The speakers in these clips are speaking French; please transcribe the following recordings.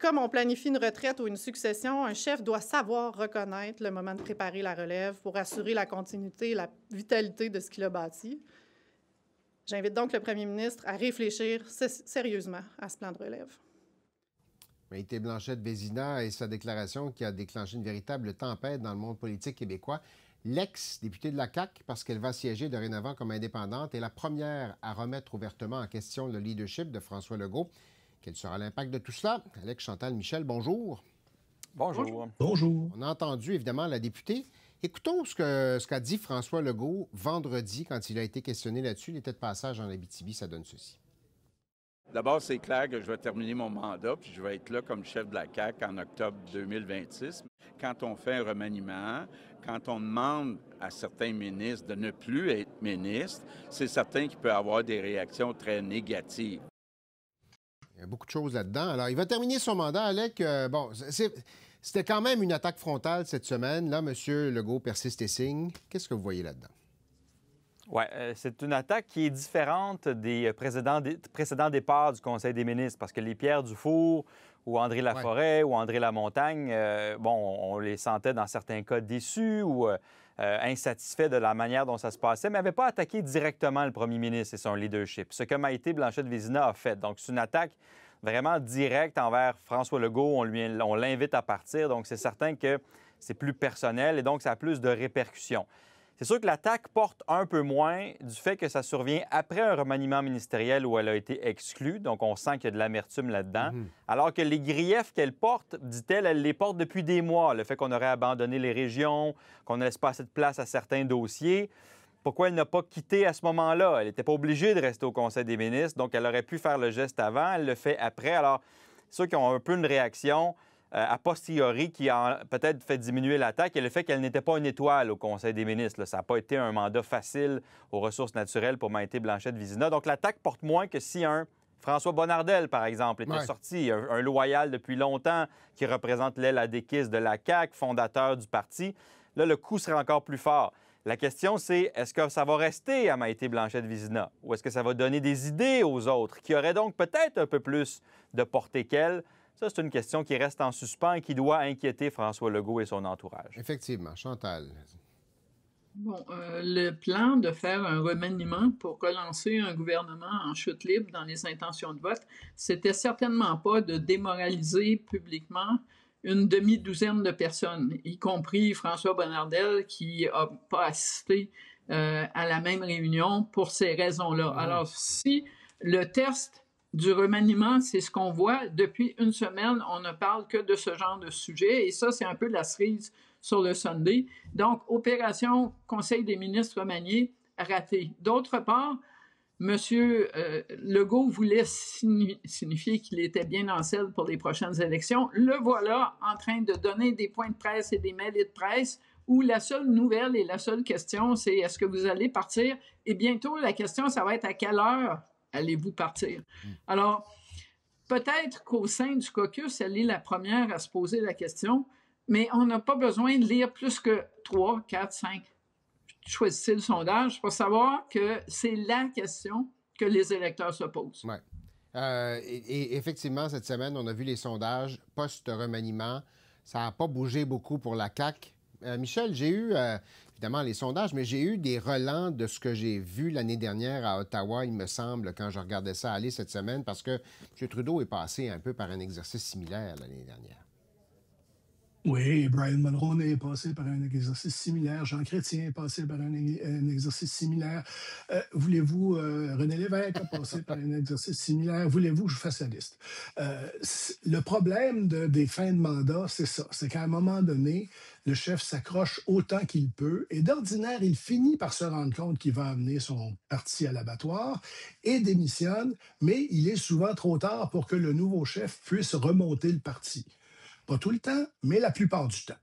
Comme on planifie une retraite ou une succession, un chef doit savoir reconnaître le moment de préparer la relève pour assurer la continuité et la vitalité de ce qu'il a bâti. J'invite donc le premier ministre à réfléchir sérieusement à ce plan de relève. Maïté Blanchette-Vézina et sa déclaration qui a déclenché une véritable tempête dans le monde politique québécois. L'ex-députée de la CAQ, parce qu'elle va siéger dorénavant comme indépendante, est la première à remettre ouvertement en question le leadership de François Legault. Quel sera l'impact de tout cela? Alex Chantal Michel, bonjour. Bonjour. Bonjour. On a entendu évidemment la députée. Écoutons ce qu'a dit François Legault vendredi quand il a été questionné là-dessus. Il était de passage en Abitibi, ça donne ceci. D'abord, c'est clair que je vais terminer mon mandat, puis je vais être là comme chef de la CAQ en octobre 2026. Quand on fait un remaniement, quand on demande à certains ministres de ne plus être ministres, c'est certain qu'il peut y avoir des réactions très négatives. Il y a beaucoup de choses là-dedans. Alors, il va terminer son mandat, Alec. C'était quand même une attaque frontale cette semaine. Là, M. Legault persiste et signe. Qu'est-ce que vous voyez là-dedans? Oui, c'est une attaque qui est différente des précédents départs du Conseil des ministres, parce que les Pierre Dufour ou André Laforêt ou André Lamontagne, on les sentait dans certains cas déçus ou insatisfaits de la manière dont ça se passait, mais n'avaient pas attaqué directement le premier ministre et son leadership. Ce que Maïté Blanchette-Vézina a fait. Donc, c'est une attaque vraiment directe envers François Legault. On l'invite à partir, donc c'est certain que c'est plus personnel et donc ça a plus de répercussions. C'est sûr que l'attaque porte un peu moins du fait que ça survient après un remaniement ministériel où elle a été exclue. Donc, on sent qu'il y a de l'amertume là-dedans. Alors que les griefs qu'elle porte, dit-elle, elle les porte depuis des mois. Le fait qu'on aurait abandonné les régions, qu'on ne laisse pas assez de place à certains dossiers. Pourquoi elle n'a pas quitté à ce moment-là? Elle n'était pas obligée de rester au Conseil des ministres. Donc, elle aurait pu faire le geste avant. Elle le fait après. Alors, c'est sûr qu'ils ont un peu une réaction a posteriori qui a peut-être fait diminuer l'attaque et le fait qu'elle n'était pas une étoile au Conseil des ministres. Là. Ça n'a pas été un mandat facile aux ressources naturelles pour Maïté Blanchette-Vézina. Donc, l'attaque porte moins que si un François Bonnardel, par exemple, était sorti, un loyal depuis longtemps qui représente l'aile adéquiste de la CAQ, fondateur du parti. Là, le coup serait encore plus fort. La question, c'est est-ce que ça va rester à Maïté Blanchette-Vézina ou est-ce que ça va donner des idées aux autres qui auraient donc peut-être un peu plus de portée qu'elle? Ça, c'est une question qui reste en suspens et qui doit inquiéter François Legault et son entourage. Effectivement. Chantal. Bon, le plan de faire un remaniement pour relancer un gouvernement en chute libre dans les intentions de vote, c'était certainement pas de démoraliser publiquement une demi-douzaine de personnes, y compris François Bonnardel, qui n'a pas assisté à la même réunion pour ces raisons-là. Alors, si le test du remaniement, c'est ce qu'on voit. Depuis une semaine, on ne parle que de ce genre de sujet. Et ça, c'est un peu la cerise sur le Sunday. Donc, opération Conseil des ministres remanié, ratée. D'autre part, M. Legault voulait signifier qu'il était bien en selle pour les prochaines élections. Le voilà en train de donner des points de presse et des mêlées de presse où la seule nouvelle et la seule question, c'est est-ce que vous allez partir? Et bientôt, la question, ça va être à quelle heure allez-vous partir? Alors, peut-être qu'au sein du caucus, elle est la première à se poser la question, mais on n'a pas besoin de lire plus que 3, 4, 5. Choisissez le sondage pour savoir que c'est la question que les électeurs se posent. Oui. Et effectivement, cette semaine, on a vu les sondages post-remaniement. Ça n'a pas bougé beaucoup pour la CAQ. Michel, j'ai eu, évidemment, les sondages, mais j'ai eu des relents de ce que j'ai vu l'année dernière à Ottawa, il me semble, quand je regardais ça aller cette semaine, parce que M. Trudeau est passé un peu par un exercice similaire l'année dernière. Oui, Brian Mulroney est passé par un exercice similaire. Jean Chrétien est passé par un exercice similaire. Voulez-vous, René Lévesque a passé par un exercice similaire. Voulez-vous que je fasse la liste? Le problème des fins de mandat, c'est ça. C'est qu'à un moment donné, le chef s'accroche autant qu'il peut et d'ordinaire, il finit par se rendre compte qu'il va amener son parti à l'abattoir et démissionne, mais il est souvent trop tard pour que le nouveau chef puisse remonter le parti. Pas tout le temps, mais la plupart du temps.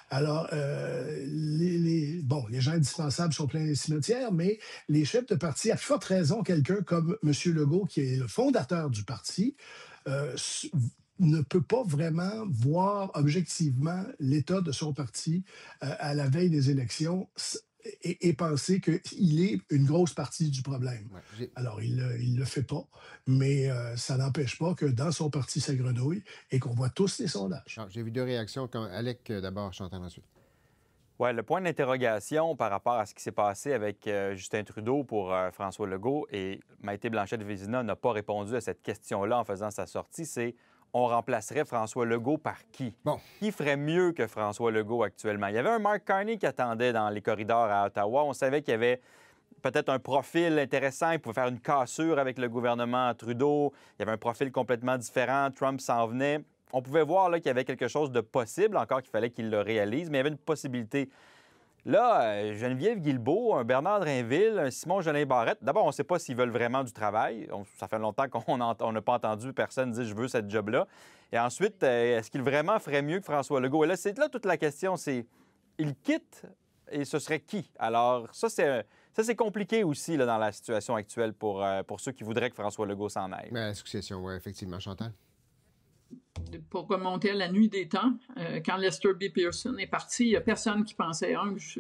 Alors, les gens indispensables sont pleins des cimetières, mais les chefs de parti, à plus forte raison, quelqu'un comme M. Legault, qui est le fondateur du parti, ne peut pas vraiment voir objectivement l'état de son parti à la veille des élections. et penser qu'il est une grosse partie du problème. Ouais, Alors, il ne le fait pas, mais ça n'empêche pas que dans son parti, ça grenouille et qu'on voit tous les sondages. J'ai vu deux réactions. Alec, d'abord, Chantal ensuite. Oui, le point d'interrogation par rapport à ce qui s'est passé avec Justin Trudeau pour François Legault, et Maïté Blanchette-Vézina n'a pas répondu à cette question-là en faisant sa sortie, c'est on remplacerait François Legault par qui? Bon. Qui ferait mieux que François Legault actuellement? Il y avait un Mark Carney qui attendait dans les corridors à Ottawa. On savait qu'il y avait peut-être un profil intéressant. Il pouvait faire une cassure avec le gouvernement Trudeau. Il y avait un profil complètement différent. Trump s'en venait. On pouvait voir là, qu'il y avait quelque chose de possible, encore qu'il fallait qu'il le réalise, mais il y avait une possibilité. Là, Geneviève Guilbeault, un Bernard Drinville, un Simon-Jolin Barrette, d'abord, on ne sait pas s'ils veulent vraiment du travail. Ça fait longtemps qu'on n'a pas entendu personne dire « je veux cette job-là ». Et ensuite, est-ce qu'il vraiment ferait mieux que François Legault? Et là, c'est là toute la question, c'est il quitte et ce serait qui? Alors, ça, c'est compliqué aussi là, dans la situation actuelle pour ceux qui voudraient que François Legault s'en aille. Mais la succession, oui, effectivement. Chantal? Pour remonter à la nuit des temps, quand Lester B. Pearson est parti, il n'y a personne qui pensait,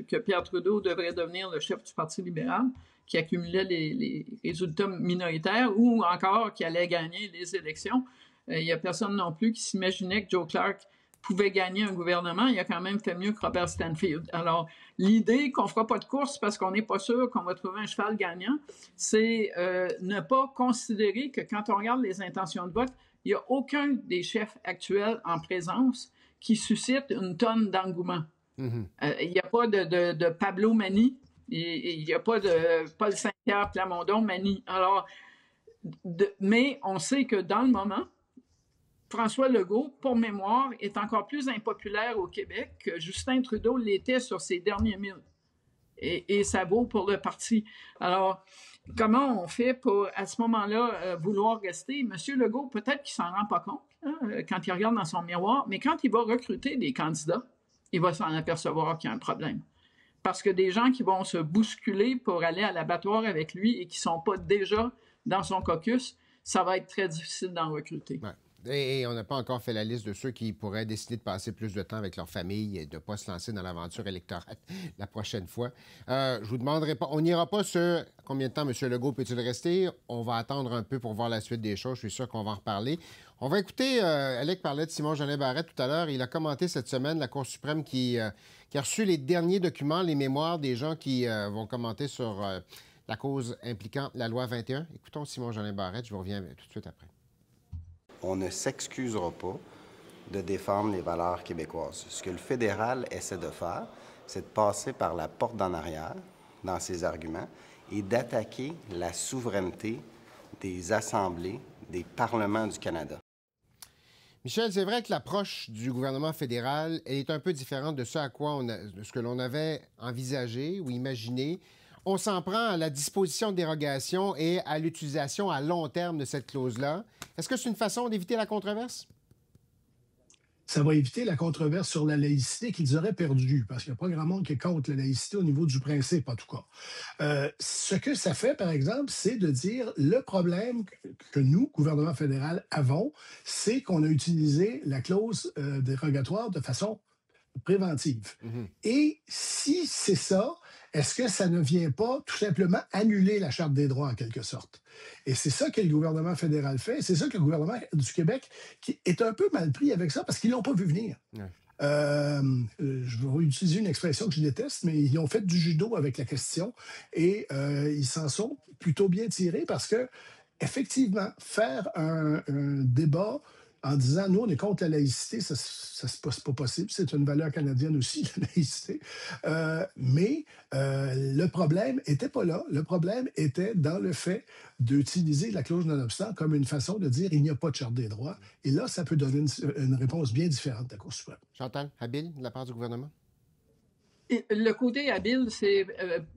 que Pierre Trudeau devrait devenir le chef du Parti libéral, qui accumulait les résultats minoritaires, ou encore qui allait gagner les élections. Il n'y a personne non plus qui s'imaginait que Joe Clark pouvait gagner un gouvernement. Il a quand même fait mieux que Robert Stanfield. Alors, l'idée qu'on ne fera pas de course parce qu'on n'est pas sûr qu'on va trouver un cheval gagnant, c'est ne pas considérer que quand on regarde les intentions de vote, il n'y a aucun des chefs actuels en présence qui suscite une tonne d'engouement. Il n'y a pas de Pablo Mani, il n'y a pas de Paul Saint-Pierre Plamondon Mani. Alors, mais on sait que dans le moment, François Legault, pour mémoire, est encore plus impopulaire au Québec que Justin Trudeau l'était sur ses derniers milles. Et ça vaut pour le parti. Alors, comment on fait pour, à ce moment-là, vouloir rester? M. Legault, peut-être qu'il ne s'en rend pas compte quand il regarde dans son miroir, mais quand il va recruter des candidats, il va s'en apercevoir qu'il y a un problème. Parce que des gens qui vont se bousculer pour aller à l'abattoir avec lui et qui ne sont pas déjà dans son caucus, ça va être très difficile d'en recruter. Ouais. Et on n'a pas encore fait la liste de ceux qui pourraient décider de passer plus de temps avec leur famille et de ne pas se lancer dans l'aventure électorale la prochaine fois. Je vous demanderai pas, on n'ira pas sur combien de temps M. Legault peut-il rester. On va attendre un peu pour voir la suite des choses. Je suis sûr qu'on va en reparler. On va écouter, Alec parlait de Simon-Jolin Barrette tout à l'heure. Il a commenté cette semaine la Cour suprême qui a reçu les derniers documents, les mémoires des gens qui vont commenter sur la cause impliquant la loi 21. Écoutons Simon-Jolin Barrette. Je vous reviens tout de suite après. On ne s'excusera pas de défendre les valeurs québécoises. Ce que le fédéral essaie de faire, c'est de passer par la porte d'en arrière dans ses arguments et d'attaquer la souveraineté des assemblées, des parlements du Canada. Michel, c'est vrai que l'approche du gouvernement fédéral est un peu différente de ce à quoi de ce que l'on avait envisagé ou imaginé. On s'en prend à la disposition de dérogation et à l'utilisation à long terme de cette clause-là. Est-ce que c'est une façon d'éviter la controverse? Ça va éviter la controverse sur la laïcité qu'ils auraient perdue, parce qu'il n'y a pas grand monde qui est contre la laïcité au niveau du principe, en tout cas. Ce que ça fait, par exemple, c'est de dire le problème que nous, gouvernement fédéral, avons, c'est qu'on a utilisé la clause dérogatoire de façon préventive. Et si c'est ça, est-ce que ça ne vient pas tout simplement annuler la Charte des droits en quelque sorte? Et c'est ça que le gouvernement fédéral fait. C'est ça que le gouvernement du Québec qui est un peu mal pris avec ça parce qu'ils ne l'ont pas vu venir. Ouais. Je vais utiliser une expression que je déteste, mais ils ont fait du judo avec la question et ils s'en sont plutôt bien tirés parce que, effectivement, faire un débat en disant, nous, on est contre la laïcité, c'est pas possible. C'est une valeur canadienne aussi, la laïcité. Mais le problème n'était pas là. Le problème était dans le fait d'utiliser la clause non-obstant comme une façon de dire, il n'y a pas de Charte des droits. Et là, ça peut donner une réponse bien différente de la Cour suprême. Chantal, habile de la part du gouvernement? Le côté habile, c'est,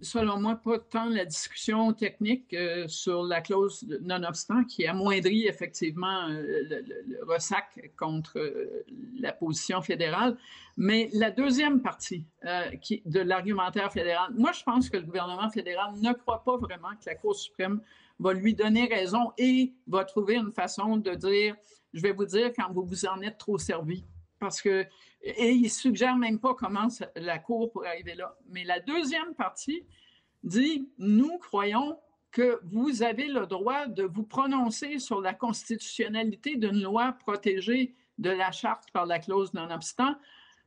selon moi, pas tant la discussion technique sur la clause non-obstant qui amoindrit effectivement le ressac contre la position fédérale, mais la deuxième partie de l'argumentaire fédéral. Moi, je pense que le gouvernement fédéral ne croit pas vraiment que la Cour suprême va lui donner raison et va trouver une façon de dire, je vais vous dire quand vous vous en êtes trop servi. parce que, et il ne suggère même pas comment la Cour pourrait arriver là. Mais la deuxième partie dit, nous croyons que vous avez le droit de vous prononcer sur la constitutionnalité d'une loi protégée de la charte par la clause non-obstant,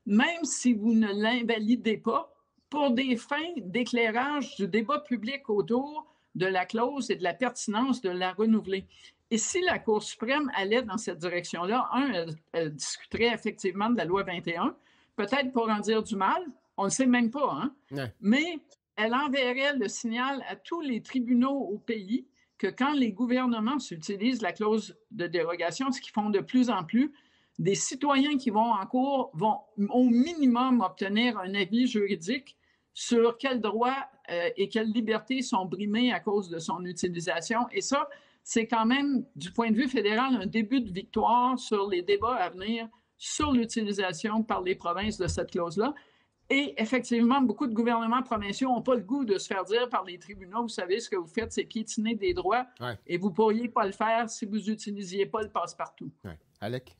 même si vous ne l'invalidez pas, pour des fins d'éclairage du débat public autour de la clause et de la pertinence de la renouveler. Et si la Cour suprême allait dans cette direction-là, elle discuterait effectivement de la loi 21, peut-être pour en dire du mal, on ne sait même pas, hein? Ouais. Mais elle enverrait le signal à tous les tribunaux au pays que quand les gouvernements utilisent la clause de dérogation, ce qu'ils font de plus en plus, des citoyens qui vont en cours vont au minimum obtenir un avis juridique sur quels droits et quelles libertés sont brimés à cause de son utilisation. Et ça, c'est quand même, du point de vue fédéral, un début de victoire sur les débats à venir sur l'utilisation par les provinces de cette clause-là. Et effectivement, beaucoup de gouvernements provinciaux n'ont pas le goût de se faire dire par les tribunaux, vous savez, ce que vous faites, c'est piétiner des droits, et vous ne pourriez pas le faire si vous n'utilisiez pas le passe-partout. Alec?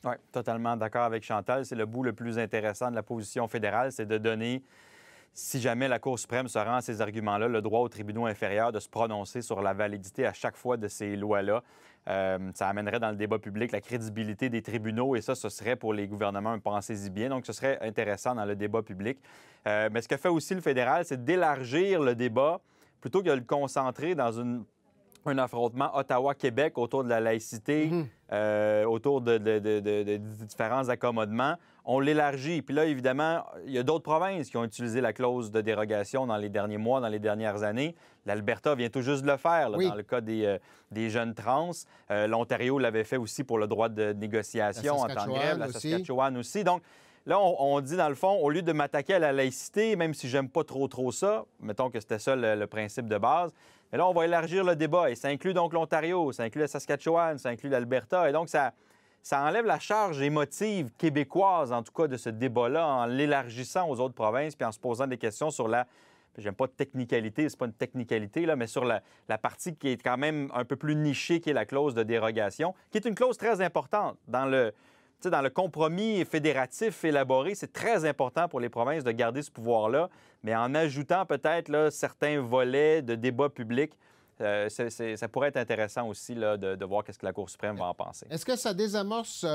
Oui, totalement d'accord avec Chantal. C'est le bout le plus intéressant de la position fédérale, c'est de donner, si jamais la Cour suprême se rend à ces arguments-là, le droit aux tribunaux inférieurs de se prononcer sur la validité à chaque fois de ces lois-là. Ça amènerait dans le débat public la crédibilité des tribunaux et ça, ce serait pour les gouvernements, pensez-y bien. Donc, ce serait intéressant dans le débat public. Mais ce que fait aussi le fédéral, c'est d'élargir le débat plutôt que de le concentrer dans un affrontement Ottawa-Québec autour de la laïcité, autour de différents accommodements. On l'élargit. Puis là, évidemment, il y a d'autres provinces qui ont utilisé la clause de dérogation dans les derniers mois, dans les dernières années. L'Alberta vient tout juste de le faire, là, dans le cas des jeunes trans. L'Ontario l'avait fait aussi pour le droit de négociation en temps de grève. La Saskatchewan aussi. Donc, là, on dit, dans le fond, au lieu de m'attaquer à la laïcité, même si j'aime pas trop ça, mettons que c'était ça le principe de base, mais là, on va élargir le débat. Et ça inclut donc l'Ontario, ça inclut la Saskatchewan, ça inclut l'Alberta. Et donc, ça enlève la charge émotive québécoise, en tout cas, de ce débat-là, en l'élargissant aux autres provinces, puis en se posant des questions sur la... J'aime pas de technicalité, c'est pas une technicalité, là, mais sur la partie qui est quand même un peu plus nichée, qui est la clause de dérogation, qui est une clause très importante dans le compromis fédératif élaboré. C'est très important pour les provinces de garder ce pouvoir-là, mais en ajoutant peut-être là, certains volets de débat public, ça pourrait être intéressant aussi là, de voir qu'est-ce que la Cour suprême va en penser. Est-ce que ça désamorce...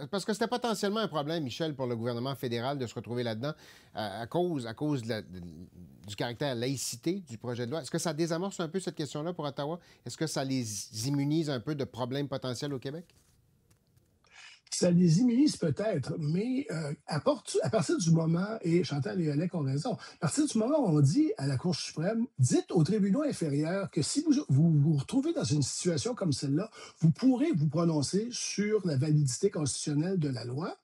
parce que c'était potentiellement un problème, Michel, pour le gouvernement fédéral de se retrouver là-dedans à cause du caractère laïcité du projet de loi. Est-ce que ça désamorce un peu cette question-là pour Ottawa? Est-ce que ça les immunise un peu de problèmes potentiels au Québec? Ça les immunise peut-être, mais à partir du moment, et Chantal et Alec ont raison, à partir du moment où on dit à la Cour suprême, dites aux tribunaux inférieurs que si vous vous retrouvez dans une situation comme celle-là, vous pourrez vous prononcer sur la validité constitutionnelle de la loi,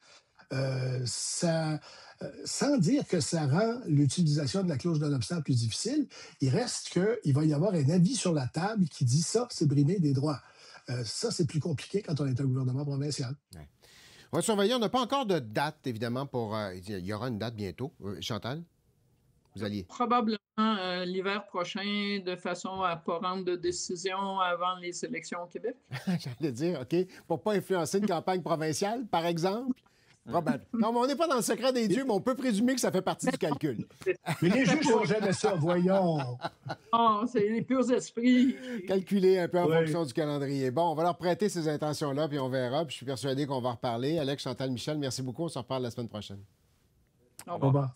sans dire que ça rend l'utilisation de la clause non-obstant plus difficile, il reste qu'il va y avoir un avis sur la table qui dit ça, c'est brimer des droits. Ça, c'est plus compliqué quand on est un gouvernement provincial. Ouais. On va surveiller. On n'a pas encore de date, évidemment, pour... il y aura une date bientôt. Chantal, vous alliez... Probablement l'hiver prochain, de façon à ne pas rendre de décision avant les élections au Québec. J'allais dire, OK, pour ne pas influencer une campagne provinciale, par exemple? Probable. Non, mais on n'est pas dans le secret des dieux, mais on peut présumer que ça fait partie du calcul. Mais les juges font jamais ça, voyons. Oh, c'est les purs esprits. Calculer un peu en fonction du calendrier. Bon, on va leur prêter ces intentions-là, puis on verra. Puis je suis persuadé qu'on va en reparler. Alex, Chantal, Michel, merci beaucoup. On se reparle la semaine prochaine. Au revoir.